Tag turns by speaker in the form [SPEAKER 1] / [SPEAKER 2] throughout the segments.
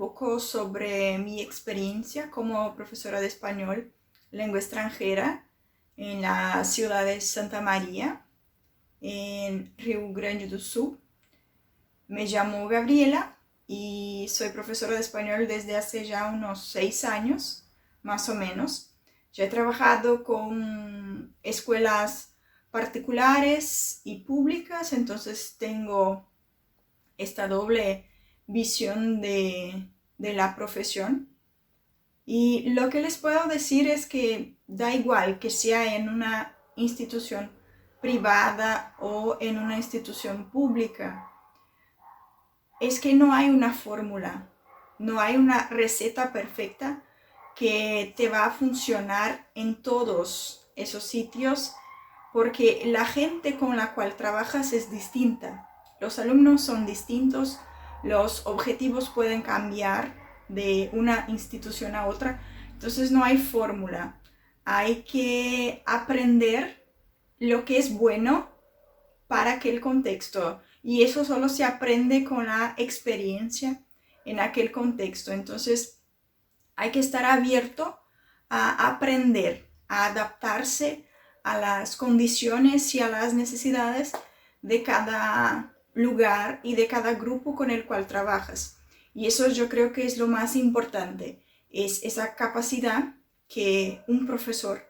[SPEAKER 1] poco sobre mi experiencia como profesora de español, lengua extranjera, en la ciudad de Santa María, en Rio Grande do Sul. Me llamo Gabriela y soy profesora de español desde hace ya unos 6 años, más o menos. Ya he trabajado con escuelas particulares y públicas, entonces tengo esta doble visión de la profesión. Y lo que les puedo decir es que da igual que sea en una institución privada o en una institución pública, es que no hay una fórmula, no hay una receta perfecta que te va a funcionar en todos esos sitios, porque la gente con la cual trabajas es distinta, los alumnos son distintos, los objetivos pueden cambiar de una institución a otra, entonces no hay fórmula, hay que aprender lo que es bueno para aquel contexto y eso solo se aprende con la experiencia en aquel contexto. Entonces hay que estar abierto a aprender, a adaptarse a las condiciones y a las necesidades de cada lugar y de cada grupo con el cual trabajas. Y eso yo creo que es lo más importante, es esa capacidad que un profesor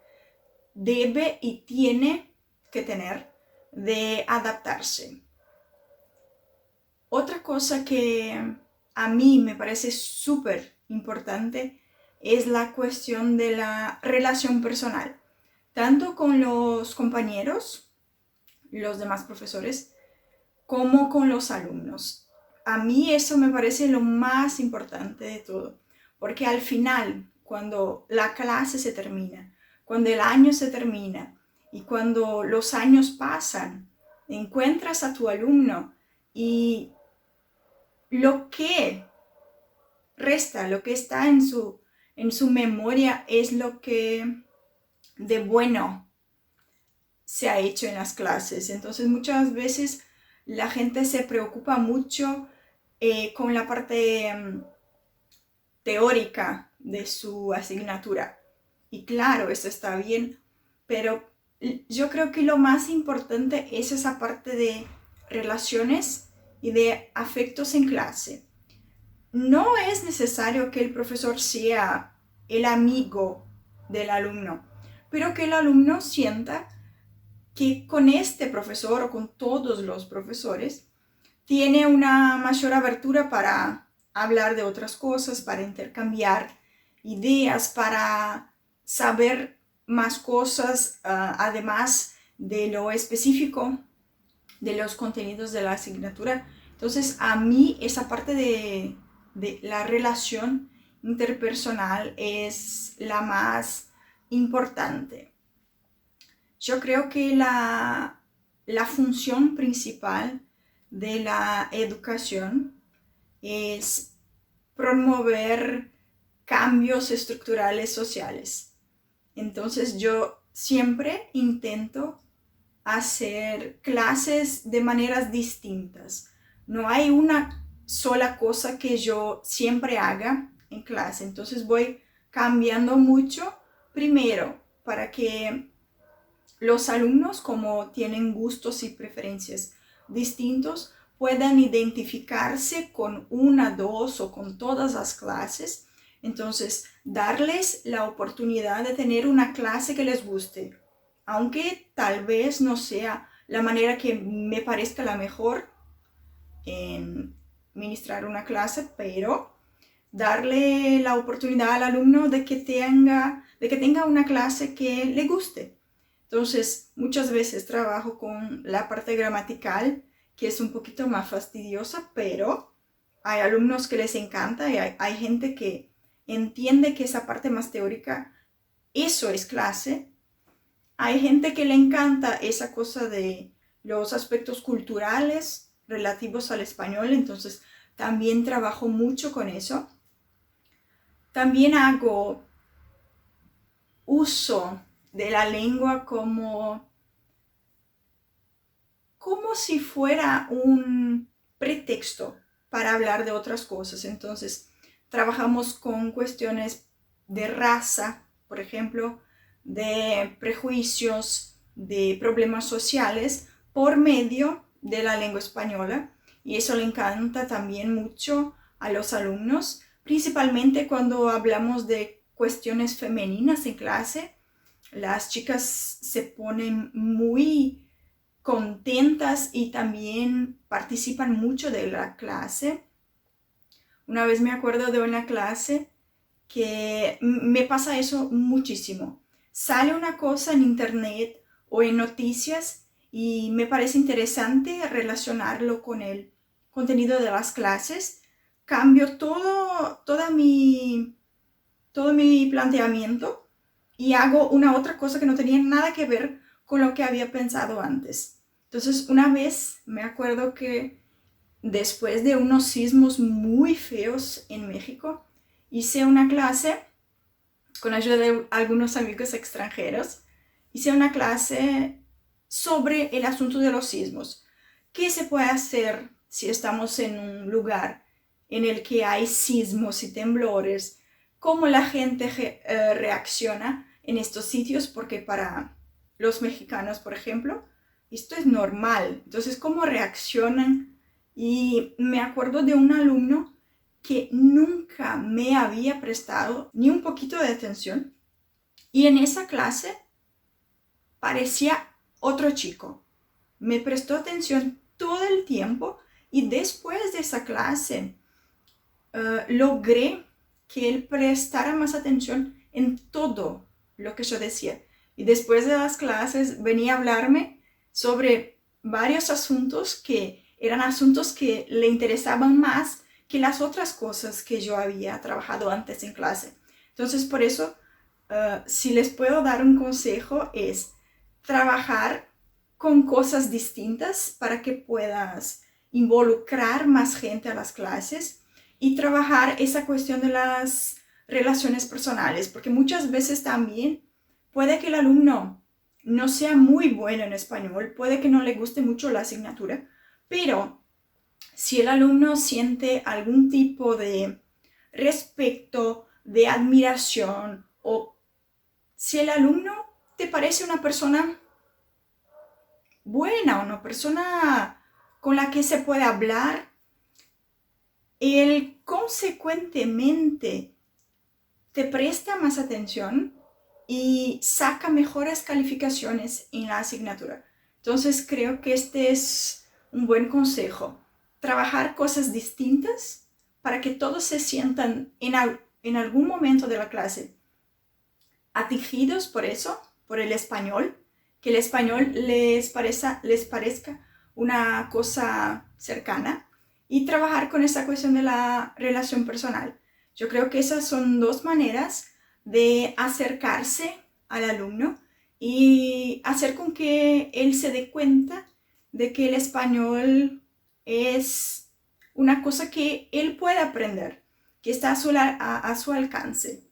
[SPEAKER 1] debe y tiene que tener de adaptarse. Otra cosa que a mí me parece súper importante es la cuestión de la relación personal, tanto con los compañeros, los demás profesores, como con los alumnos. A mí eso me parece lo más importante de todo, porque al final, cuando la clase se termina, cuando el año se termina y cuando los años pasan, encuentras a tu alumno y lo que resta, lo que está en su memoria es lo que de bueno se ha hecho en las clases. Entonces muchas veces la gente se preocupa mucho con la parte teórica de su asignatura. Y claro, eso está bien, pero yo creo que lo más importante es esa parte de relaciones y de afectos en clase. No es necesario que el profesor sea el amigo del alumno, pero que el alumno sienta que con este profesor o con todos los profesores tiene una mayor abertura para hablar de otras cosas, para intercambiar ideas, para saber más cosas, además de lo específico de los contenidos de la asignatura. Entonces, a mí esa parte de la relación interpersonal es la más importante. Yo creo que la función principal de la educación es promover cambios estructurales sociales. Entonces yo siempre intento hacer clases de maneras distintas. No hay una sola cosa que yo siempre haga en clase. Entonces voy cambiando mucho, primero, para que los alumnos, como tienen gustos y preferencias distintos, puedan identificarse con una, dos o con todas las clases. Entonces, darles la oportunidad de tener una clase que les guste, aunque tal vez no sea la manera que me parezca la mejor en ministrar una clase, pero darle la oportunidad al alumno de que tenga una clase que le guste. Entonces, muchas veces trabajo con la parte gramatical, que es un poquito más fastidiosa, pero hay alumnos que les encanta y hay gente que entiende que esa parte más teórica, eso es clase. Hay gente que le encanta esa cosa de los aspectos culturales relativos al español, entonces también trabajo mucho con eso. También hago uso de la lengua como si fuera un pretexto para hablar de otras cosas. Entonces, trabajamos con cuestiones de raza, por ejemplo, de prejuicios, de problemas sociales por medio de la lengua española. Y eso le encanta también mucho a los alumnos, principalmente cuando hablamos de cuestiones femeninas en clase. Las chicas se ponen muy contentas y también participan mucho de la clase. Una vez me acuerdo de una clase que me pasa eso muchísimo. Sale una cosa en internet o en noticias y me parece interesante relacionarlo con el contenido de las clases. Cambio todo mi planteamiento y hago una otra cosa que no tenía nada que ver con lo que había pensado antes. Entonces, una vez me acuerdo que después de unos sismos muy feos en México, hice una clase con ayuda de algunos amigos extranjeros. Hice una clase sobre el asunto de los sismos. ¿Qué se puede hacer si estamos en un lugar en el que hay sismos y temblores? ¿Cómo la gente reacciona en estos sitios? Porque para los mexicanos, por ejemplo, esto es normal. Entonces, ¿cómo reaccionan? Y me acuerdo de un alumno que nunca me había prestado ni un poquito de atención. Y en esa clase parecía otro chico. Me prestó atención todo el tiempo y después de esa clase logré que él prestara más atención en todo lo que yo decía. Y después de las clases venía a hablarme sobre varios asuntos que eran asuntos que le interesaban más que las otras cosas que yo había trabajado antes en clase. Entonces, por eso, si les puedo dar un consejo es trabajar con cosas distintas para que puedas involucrar más gente a las clases y trabajar esa cuestión de las relaciones personales, porque muchas veces también puede que el alumno no sea muy bueno en español, puede que no le guste mucho la asignatura, pero si el alumno siente algún tipo de respeto, de admiración, o si el alumno te parece una persona buena, una persona con la que se puede hablar, él consecuentemente te presta más atención y saca mejores calificaciones en la asignatura. Entonces creo que este es un buen consejo. Trabajar cosas distintas para que todos se sientan en algún momento de la clase atingidos por eso, por el español, que el español les parezca una cosa cercana y trabajar con esa cuestión de la relación personal. Yo creo que esas son dos maneras de acercarse al alumno y hacer con que él se dé cuenta de que el español es una cosa que él puede aprender, que está a su alcance.